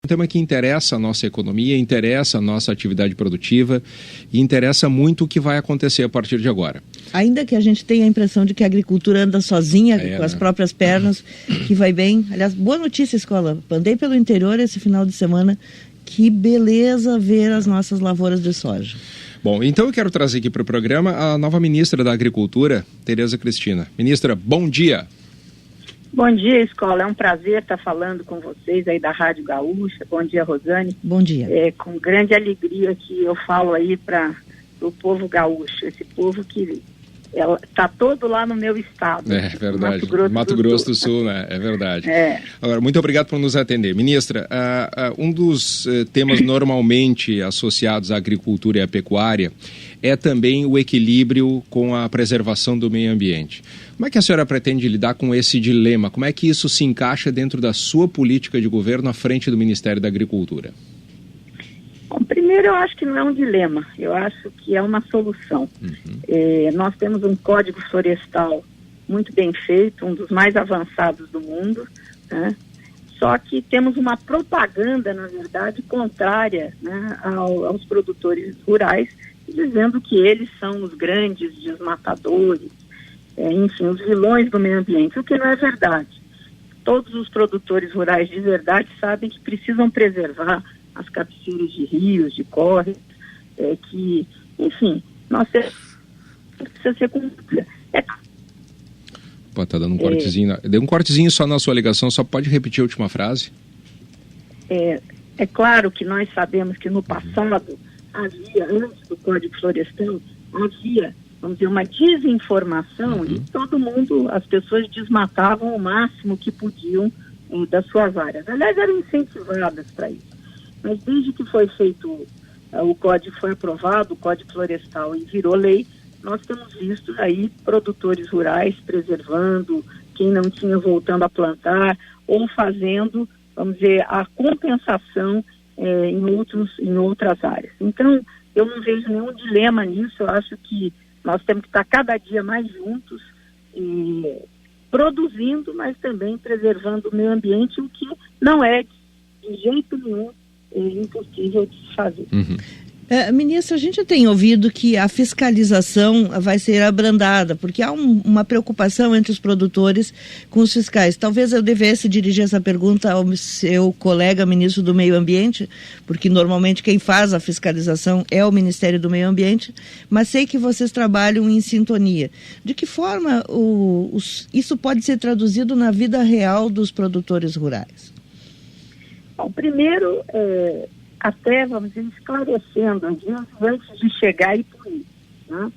Um tema que interessa a nossa economia, interessa a nossa atividade produtiva e interessa muito o que vai acontecer a partir de agora. Ainda que a gente tenha a impressão de que a agricultura anda sozinha, com as próprias pernas, que vai bem. Aliás, boa notícia, Escola. Andei pelo interior esse final de semana. Que beleza ver as nossas lavouras de soja. Bom, então eu quero trazer aqui para o programa a nova ministra da Agricultura, Tereza Cristina. Ministra, bom dia. Bom dia, Escola. É um prazer estar falando com vocês aí da Rádio Gaúcha. Bom dia, Rosane. Bom dia. Com grande alegria que eu falo aí para o povo gaúcho, esse povo que está todo lá no meu estado. É verdade, Mato Grosso do Sul, né? É verdade. Agora, muito obrigado por nos atender. Ministra, um dos temas normalmente associados à agricultura e à pecuária é também o equilíbrio com a preservação do meio ambiente. Como é que a senhora pretende lidar com esse dilema? Como é que isso se encaixa dentro da sua política de governo à frente do Ministério da Agricultura? Bom, primeiro eu acho que não é um dilema, eu acho que é uma solução. Nós temos um código florestal muito bem feito, um dos mais avançados do mundo, né? Só que temos uma propaganda, na verdade, contrária, né, aos produtores rurais, dizendo que eles são os grandes desmatadores, enfim, os vilões do meio ambiente, o que não é verdade. Todos os produtores rurais de verdade sabem que precisam preservar as cabeceiras de rios, de córregos, que, enfim, nós precisa ser cumprida. Tá dando um cortezinho. Deu um cortezinho só na sua ligação, só pode repetir a última frase? É claro que nós sabemos que no passado havia, antes do Código Florestal, havia, vamos dizer, uma desinformação e todo mundo, as pessoas desmatavam o máximo que podiam das suas áreas. Aliás, eram incentivadas para isso. Mas desde que foi feito, o código foi aprovado, o Código Florestal, e virou lei, nós temos visto aí produtores rurais preservando, quem não tinha voltando a plantar, ou fazendo, vamos dizer, a compensação em outras áreas. Então, eu não vejo nenhum dilema nisso, eu acho que nós temos que estar cada dia mais juntos, produzindo, mas também preservando o meio ambiente, o que não é de jeito nenhum impossível de se fazer. Ministra, a gente tem ouvido que a fiscalização vai ser abrandada, porque há uma preocupação entre os produtores com os fiscais. Talvez eu devesse dirigir essa pergunta ao seu colega ministro do Meio Ambiente, porque normalmente quem faz a fiscalização é o Ministério do Meio Ambiente, mas sei que vocês trabalham em sintonia. De que forma isso pode ser traduzido na vida real dos produtores rurais? Bom, primeiro, até, vamos dizer, esclarecendo, antes de chegar e punir, né?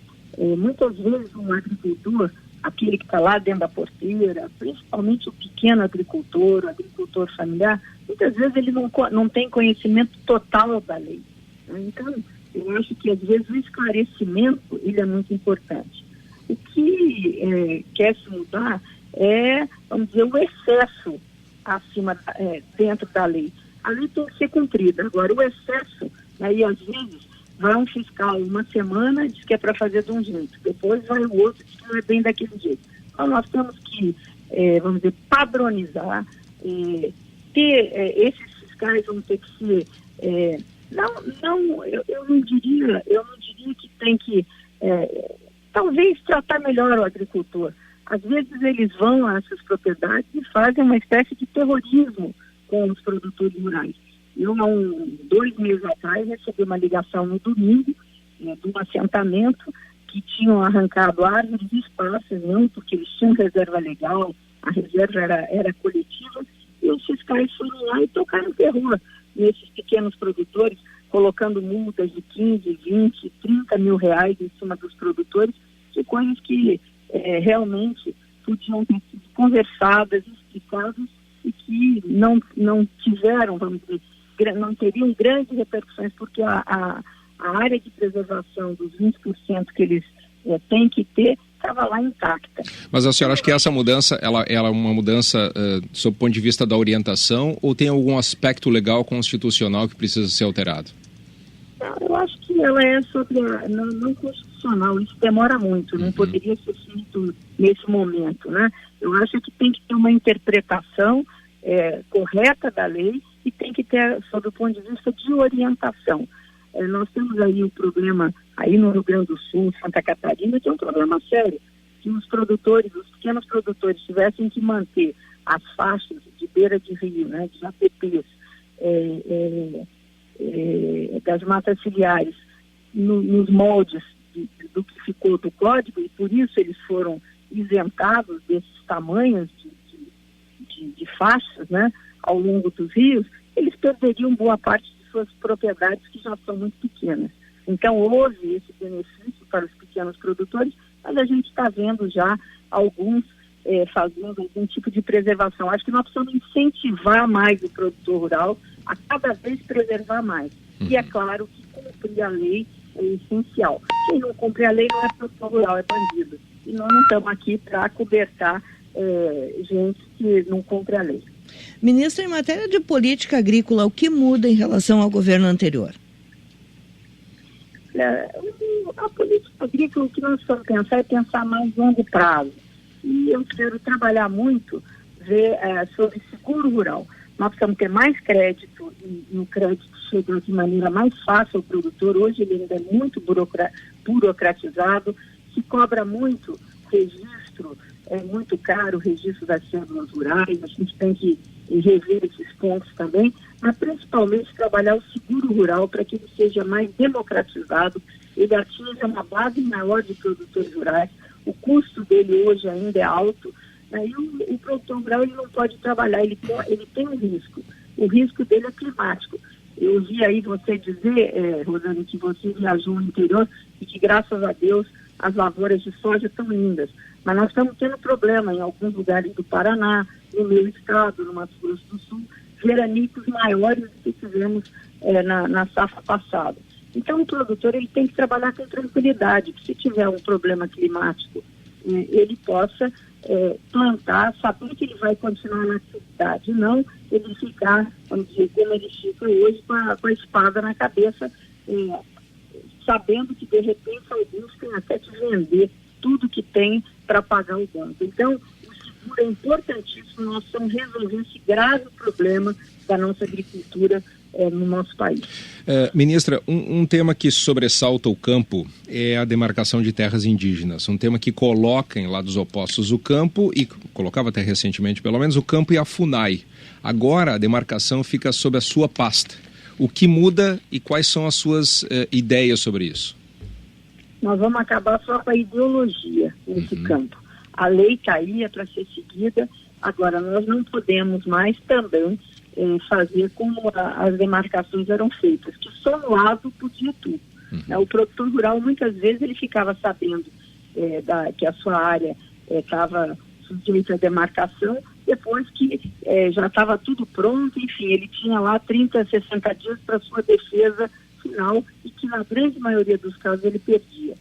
Muitas vezes um agricultor, aquele que está lá dentro da porteira, principalmente o pequeno agricultor, o agricultor familiar, muitas vezes ele não tem conhecimento total da lei, né? Então, eu acho que às vezes o esclarecimento, ele é muito importante. O que quer se mudar é, vamos dizer, o excesso dentro da lei. A lei tem que ser cumprida. Agora, o excesso, aí às vezes vai um fiscal uma semana, diz que é para fazer de um jeito, depois vai o outro, diz que não é bem daquele jeito. Então nós temos que, vamos dizer, padronizar, esses fiscais vão ter que ser, eu não diria que tem que, talvez tratar melhor o agricultor. Às vezes eles vão a essas propriedades e fazem uma espécie de terrorismo com os produtores rurais. Eu, há 2 meses atrás, recebi uma ligação no domingo de um assentamento que tinham arrancado árvores e espaços, não porque eles tinham reserva legal, a reserva era coletiva, e os fiscais foram lá e tocaram terror nesses pequenos produtores, colocando multas de 15, 20, 30 mil reais em cima dos produtores, de coisas que realmente podiam ter sido conversadas, explicadas, e que não tiveram, vamos dizer, não teriam grandes repercussões, porque a área de preservação dos 20% que eles têm que ter estava lá intacta. Mas a senhora acha que essa mudança, ela é uma mudança sob o ponto de vista da orientação, ou tem algum aspecto legal constitucional que precisa ser alterado? Eu acho que ela é sobre não constitucional, isso demora muito, não poderia ser feito nesse momento, né? Eu acho que tem que ter uma interpretação correta da lei e tem que ter, sob o ponto de vista de orientação. Nós temos aí um problema, aí no Rio Grande do Sul, Santa Catarina, que é um problema sério, que os pequenos produtores tivessem que manter as faixas de beira de rio, né, de APPs, das matas ciliares, nos moldes do que ficou do código, e por isso eles foram isentados desses tamanhos de faixas, né, ao longo dos rios, eles perderiam boa parte de suas propriedades, que já são muito pequenas. Então houve esse benefício para os pequenos produtores, mas a gente está vendo já alguns fazendo algum tipo de preservação. Acho que nós precisamos incentivar mais o produtor rural a cada vez preservar mais. E é claro que cumprir a lei é essencial. Quem não cumpre a lei não é produtor rural, é bandido. E nós não estamos aqui para acobertar gente que não cumpre a lei. Ministra, em matéria de política agrícola, o que muda em relação ao governo anterior? A política agrícola, o que nós vamos pensar é pensar mais longo prazo. E eu quero trabalhar muito, ver sobre seguro rural. Nós precisamos ter mais crédito, e o crédito chega de maneira mais fácil ao produtor. Hoje ele ainda é muito burocratizado, se cobra muito registro, é muito caro o registro das cédulas rurais, a gente tem que rever esses pontos também, mas principalmente trabalhar o seguro rural para que ele seja mais democratizado, ele atinja uma base maior de produtores rurais. O custo dele hoje ainda é alto, né? E o produtor rural ele não pode trabalhar, ele tem um risco. O risco dele é climático. Eu ouvi aí você dizer, Rosane, que você viajou no interior e que, graças a Deus, as lavouras de soja estão lindas. Mas nós estamos tendo problema em alguns lugares do Paraná, no meu estado, no Mato Grosso do Sul, veranicos maiores do que tivemos na safra passada. Então o produtor ele tem que trabalhar com tranquilidade, que se tiver um problema climático, ele possa plantar, saber que ele vai continuar na atividade, não ele ficar, vamos dizer, como ele fica hoje, com a espada na cabeça, sabendo que de repente alguns têm até que vender tudo que tem para pagar o banco. Então, o seguro é importantíssimo, nós estamos resolvendo esse grave problema da nossa agricultura no nosso país. Ministra, um tema que sobressalta o campo é a demarcação de terras indígenas, um tema que coloca em lados opostos o campo, e colocava até recentemente pelo menos, o campo e a FUNAI. Agora a demarcação fica sob a sua pasta. O que muda e quais são as suas ideias sobre isso? Nós vamos acabar só com a ideologia nesse campo. A lei está aí, é para ser seguida. Agora, nós não podemos mais também fazer como as demarcações eram feitas, que só um lado podia tudo. O produtor rural, muitas vezes, ele ficava sabendo que a sua área estava sujeita à demarcação, depois que já estava tudo pronto, enfim, ele tinha lá 30, 60 dias para sua defesa final, e que na grande maioria dos casos ele perdia.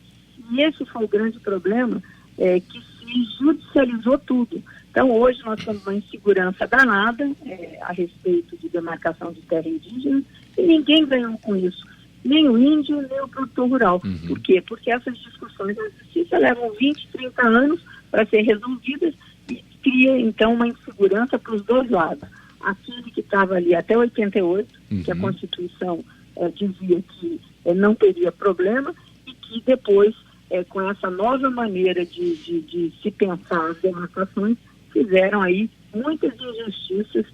E esse foi o grande problema, que se judicializou tudo. Então hoje nós temos uma insegurança danada a respeito de demarcação de terra indígena, e ninguém ganhou com isso, nem o índio, nem o produtor rural. Por quê? Porque essas discussões na justiça levam 20, 30 anos para ser resolvidas, e cria então uma insegurança para os dois lados. Aquele que estava ali até 88, que a Constituição dizia que não teria problema, e que depois, com essa nova maneira de se pensar as demarcações, fizeram aí muitas injustiças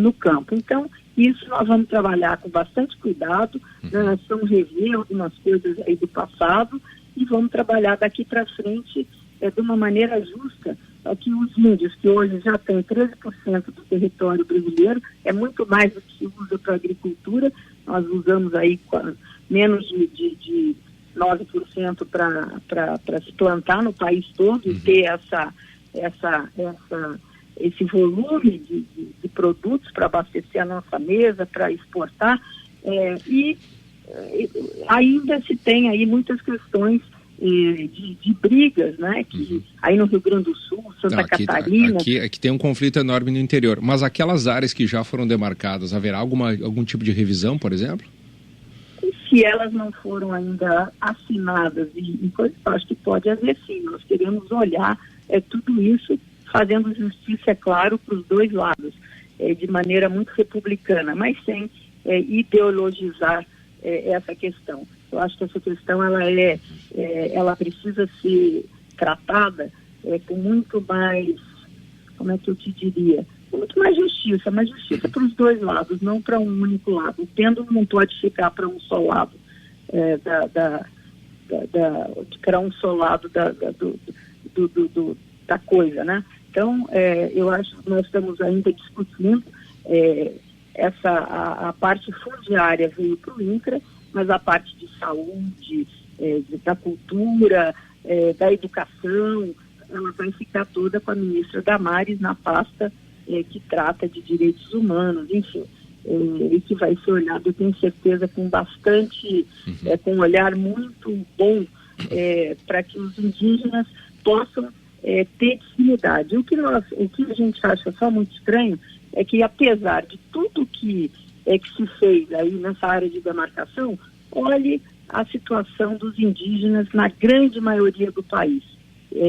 no campo. Então, isso nós vamos trabalhar com bastante cuidado, nós vamos rever algumas coisas aí do passado e vamos trabalhar daqui para frente de uma maneira justa, que os índios, que hoje já têm 13% do território brasileiro, é muito mais do que se usa para a agricultura. Nós usamos aí menos de 9% para se plantar no país todo, e ter esse volume de produtos para abastecer a nossa mesa, para exportar, e ainda se tem aí muitas questões de brigas, né? Que aí no Rio Grande do Sul, Santa Catarina... Aqui tem um conflito enorme no interior, mas aquelas áreas que já foram demarcadas, haverá algum tipo de revisão, por exemplo? Se elas não foram ainda assinadas, e acho que pode haver sim. Nós queremos olhar tudo isso, fazendo justiça, é claro, para os dois lados. de maneira muito republicana, mas sem ideologizar essa questão. Eu acho que essa questão ela precisa ser tratada com muito mais, como é que eu te diria, com muito mais justiça, mas justiça para os dois lados, não para um único lado. O pêndulo não pode ficar para um só lado, para um só lado da coisa, né? Então, eu acho que nós estamos ainda discutindo a parte fundiária veio para o INCRA, mas a parte de saúde, da cultura, da educação, ela vai ficar toda com a ministra Damares na pasta que trata de direitos humanos, enfim, e que vai ser olhado, eu tenho certeza, com bastante, com um olhar muito bom para que os indígenas possam ter dignidade. O que a gente acha só muito estranho é que, apesar de tudo que se fez aí nessa área de demarcação, olhe a situação dos indígenas na grande maioria do país,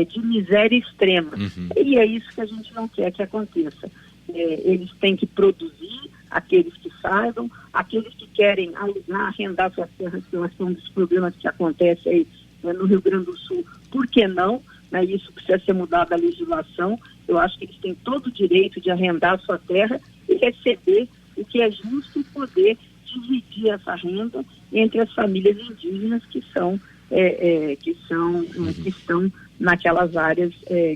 de miséria extrema. E é isso que a gente não quer que aconteça. Eles têm que produzir, aqueles que saibam, aqueles que querem alugar, arrendar suas terras, que é um dos problemas que acontece aí no Rio Grande do Sul. Por que não? Isso precisa ser mudado a legislação. Eu acho que eles têm todo o direito de arrendar sua terra e receber o que é justo e poder dividir essa renda entre as famílias indígenas que estão naquelas áreas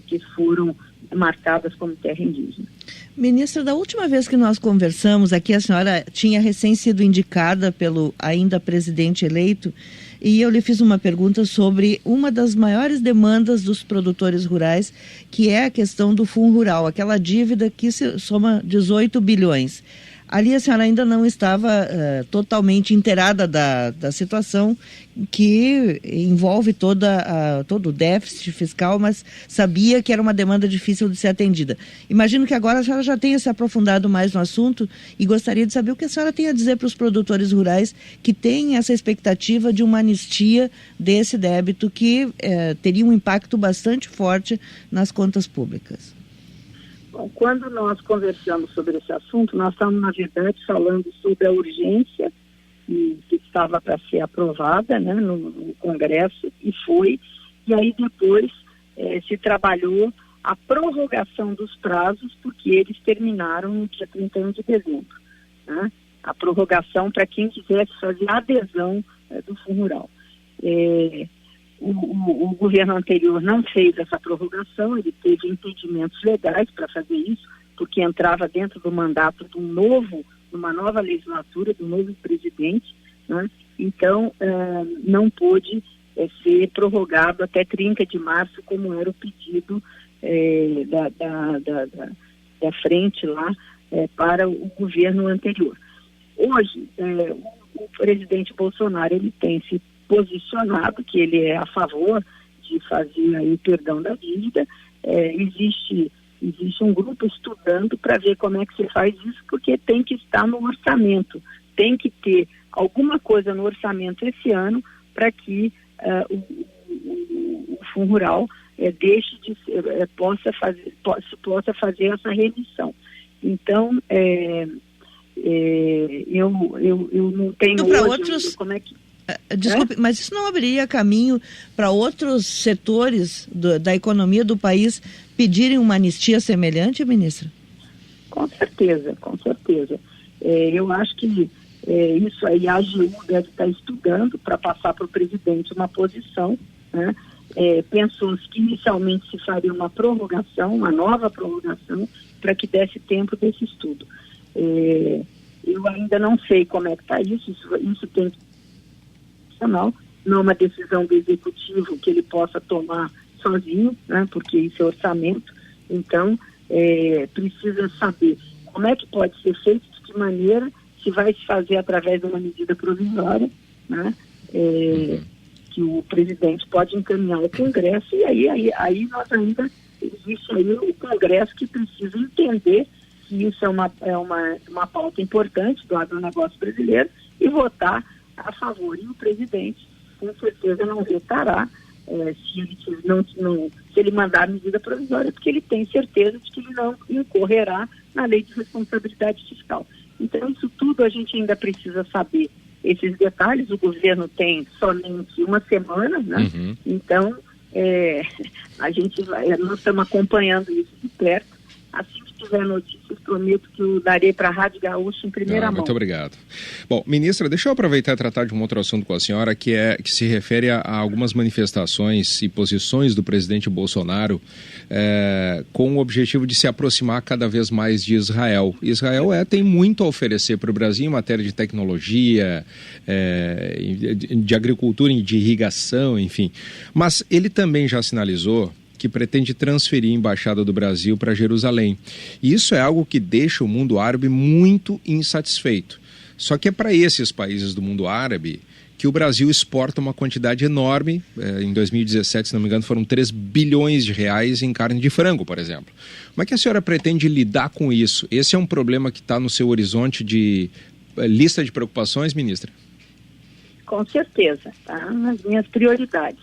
que foram marcadas como terra indígena. Ministra, da última vez que nós conversamos aqui, a senhora tinha recém sido indicada pelo ainda presidente eleito, e eu lhe fiz uma pergunta sobre uma das maiores demandas dos produtores rurais, que é a questão do Fundo Rural, aquela dívida que se soma 18 bilhões. Ali a senhora ainda não estava totalmente inteirada da situação que envolve todo o déficit fiscal, mas sabia que era uma demanda difícil de ser atendida. Imagino que agora a senhora já tenha se aprofundado mais no assunto e gostaria de saber o que a senhora tem a dizer para os produtores rurais que têm essa expectativa de uma anistia desse débito que teria um impacto bastante forte nas contas públicas. Bom, quando nós conversamos sobre esse assunto, nós estamos, na verdade, falando sobre a urgência que estava para ser aprovada, né, no Congresso, e foi, e aí depois se trabalhou a prorrogação dos prazos, porque eles terminaram no dia 31 de dezembro. Né? A prorrogação para quem quisesse fazer adesão do Fundo Rural. O governo anterior não fez essa prorrogação, ele teve impedimentos legais para fazer isso, porque entrava dentro do mandato de uma nova legislatura, do novo presidente, né? Então não pôde ser prorrogado até 30 de março, como era o pedido da frente lá para o governo anterior. Hoje, o presidente Bolsonaro, ele tem se posicionado que ele é a favor de fazer aí o perdão da dívida. Existe um grupo estudando para ver como é que se faz isso, porque tem que estar no orçamento, tem que ter alguma coisa no orçamento esse ano para que o Fundo Rural deixe de ser, possa fazer essa remissão. Então, eu não tenho para hoje outros... como é que... Desculpe, mas isso não abriria caminho para outros setores da economia do país pedirem uma anistia semelhante, ministra? Com certeza, com certeza. Eu acho que isso aí a AGU deve estar estudando para passar para o presidente uma posição, né? Pensou-se que inicialmente se faria uma prorrogação, uma nova prorrogação, para que desse tempo desse estudo. Eu ainda não sei como é que está isso tem que não é uma decisão do executivo que ele possa tomar sozinho, né, porque isso é orçamento. Então, precisa saber como é que pode ser feito, de que maneira, se vai se fazer através de uma medida provisória, né, que o presidente pode encaminhar ao Congresso, e aí nós ainda, existe aí o Congresso que precisa entender que isso é uma pauta importante do agronegócio brasileiro e votar a favor. E o presidente, com certeza, não vetará se ele mandar a medida provisória, porque ele tem certeza de que ele não incorrerá na lei de responsabilidade fiscal. Então, isso tudo a gente ainda precisa saber. Esses detalhes, o governo tem somente uma semana, né? Uhum. Então, nós estamos acompanhando isso de perto. Assim que tiver notícias, prometo que eu darei para a Rádio Gaúcha em primeira mão. Muito obrigado. Bom, ministra, deixa eu aproveitar e tratar de um outro assunto com a senhora, que se refere a algumas manifestações e posições do presidente Bolsonaro com o objetivo de se aproximar cada vez mais de Israel. Israel tem muito a oferecer para o Brasil em matéria de tecnologia, de agricultura, de irrigação, enfim. Mas ele também já sinalizou que pretende transferir a Embaixada do Brasil para Jerusalém. E isso é algo que deixa o mundo árabe muito insatisfeito. Só que é para esses países do mundo árabe que o Brasil exporta uma quantidade enorme. Em 2017, se não me engano, foram 3 bilhões de reais em carne de frango, por exemplo. Como é que a senhora pretende lidar com isso? Esse é um problema que está no seu horizonte de lista de preocupações, ministra? Com certeza, tá nas minhas prioridades.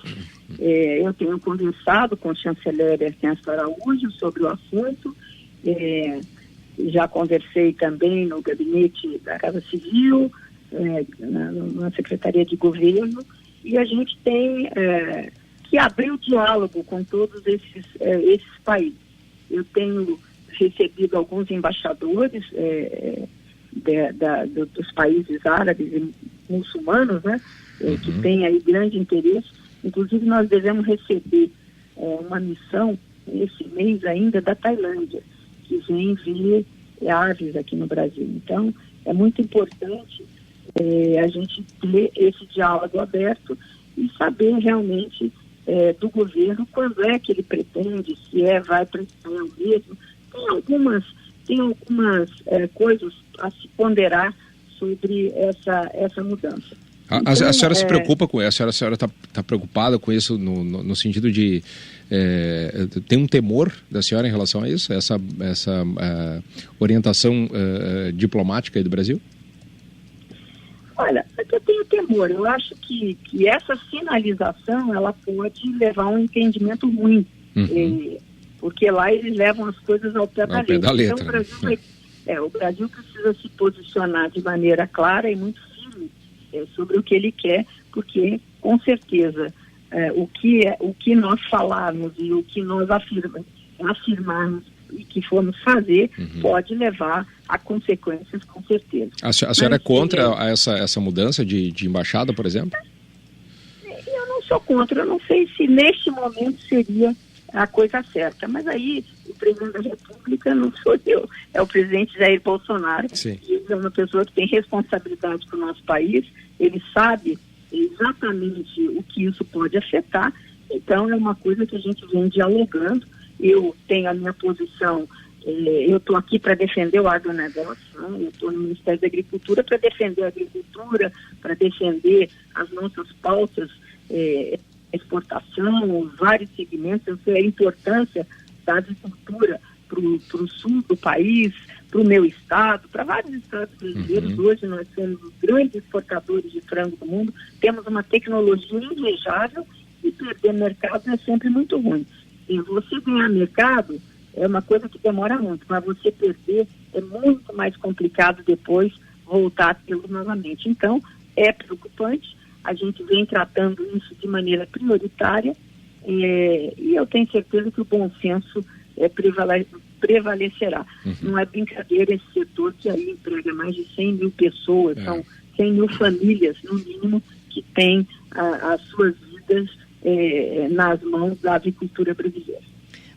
Eu tenho conversado com o chanceler Ernesto Araújo sobre o assunto, já conversei também no gabinete da Casa Civil, na Secretaria de Governo, e a gente tem que abrir o diálogo com todos esses países. Eu tenho recebido alguns embaixadores dos países árabes e muçulmanos, né, que têm aí grande interesse. Inclusive, nós devemos receber uma missão esse mês ainda da Tailândia, que vem ver aves aqui no Brasil. Então, é muito importante a gente ter esse diálogo aberto e saber realmente do governo quando é que ele pretende, se vai para Israel mesmo. Tem algumas coisas a se ponderar sobre essa mudança. A senhora se preocupa com isso? A senhora está preocupada com isso no sentido de tem um temor da senhora em relação a isso? Essa orientação diplomática aí do Brasil? Olha, eu tenho temor. Eu acho que essa sinalização ela pode levar a um entendimento ruim. Porque lá eles levam as coisas ao pé da letra. Então o Brasil precisa se posicionar de maneira clara e muito firme sobre o que ele quer, porque com certeza o que nós falarmos e o que nós afirmarmos e que formos fazer pode levar a consequências, com certeza. A senhora é contra essa mudança de embaixada, por exemplo? Eu não sou contra. Eu não sei se neste momento seria a coisa certa, mas aí o presidente da República não sou eu, é o presidente Jair Bolsonaro. Sim. Ele é uma pessoa que tem responsabilidade para o nosso país, ele sabe exatamente o que isso pode afetar, então é uma coisa que a gente vem dialogando. Eu tenho a minha posição, eu estou aqui para defender o agronegócio, né? Eu estou no Ministério da Agricultura para defender a agricultura, para defender as nossas pautas, exportação, vários segmentos. Eu sei a importância da agricultura para o sul do país, para o meu estado, para vários estados brasileiros. Hoje nós somos os grandes exportadores de frango do mundo, temos uma tecnologia invejável e perder mercado é sempre muito ruim. E você ganhar mercado é uma coisa que demora muito, mas você perder é muito mais complicado depois voltar a tê-lo novamente. Então, é preocupante. A gente vem tratando isso de maneira prioritária e eu tenho certeza que o bom senso prevalecerá. Não é brincadeira esse setor que aí emprega mais de 100 mil pessoas, são 100 mil famílias, no mínimo, que têm as suas vidas nas mãos da agricultura brasileira.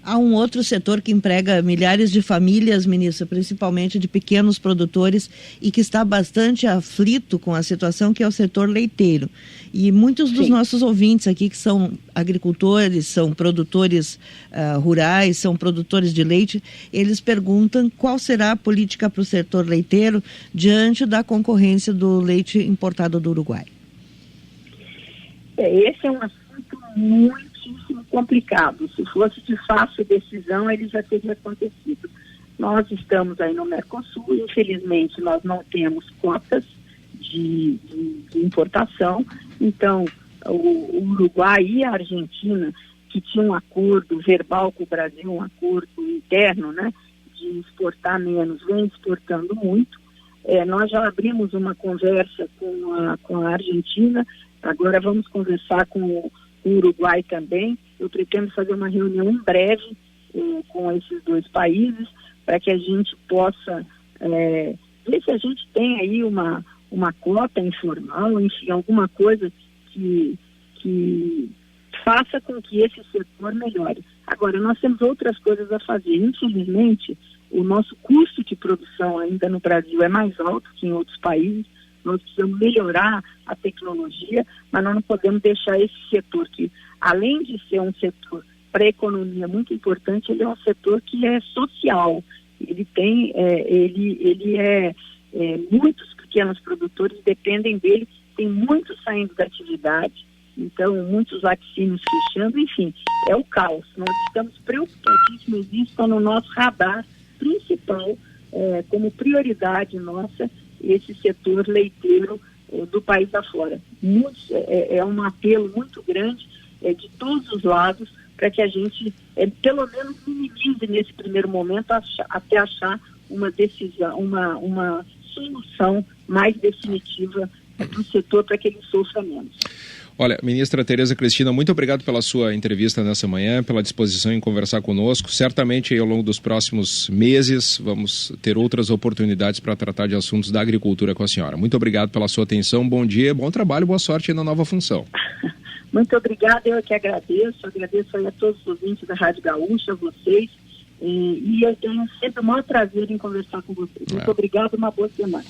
Há um outro setor que emprega milhares de famílias, ministra, principalmente de pequenos produtores, e que está bastante aflito com a situação, que é o setor leiteiro. E muitos dos nossos ouvintes aqui, que são agricultores, são produtores rurais, são produtores de leite, eles perguntam qual será a política para o setor leiteiro diante da concorrência do leite importado do Uruguai. Esse é um assunto muitíssimo complicado. Se fosse de fácil decisão, ele já teria acontecido. Nós estamos aí no Mercosul, infelizmente nós não temos cotas de importação, então o Uruguai e a Argentina, que tinham um acordo verbal com o Brasil, um acordo interno, né, de exportar menos, vem exportando muito. Nós já abrimos uma conversa com a Argentina, agora vamos conversar com o Uruguai também. Eu pretendo fazer uma reunião em breve com esses dois países, para que a gente possa ver se a gente tem aí uma cota informal, enfim, alguma coisa que faça com que esse setor melhore. Agora, nós temos outras coisas a fazer. Infelizmente, o nosso custo de produção ainda no Brasil é mais alto que em outros países. Nós precisamos melhorar a tecnologia, mas nós não podemos deixar esse setor que, além de ser um setor para a economia muito importante, ele é um setor que é social. Ele tem, muitos pequenos produtores dependem dele, tem muitos saindo da atividade, então muitos laticínios fechando, enfim, é o caos. Nós estamos preocupadíssimos, isso está no nosso radar principal, como prioridade nossa, esse setor leiteiro do país afora. É um apelo muito grande de todos os lados para que a gente, pelo menos, minimize nesse primeiro momento até achar uma decisão, uma solução mais definitiva para o setor, para que ele sofra menos. Olha, ministra Tereza Cristina, muito obrigado pela sua entrevista nessa manhã, pela disposição em conversar conosco. Certamente, ao longo dos próximos meses, vamos ter outras oportunidades para tratar de assuntos da agricultura com a senhora. Muito obrigado pela sua atenção, bom dia, bom trabalho, boa sorte na nova função. Muito obrigada, eu que agradeço aí a todos os ouvintes da Rádio Gaúcha, a vocês, e eu tenho sempre o maior prazer em conversar com vocês. Muito obrigado, uma boa semana.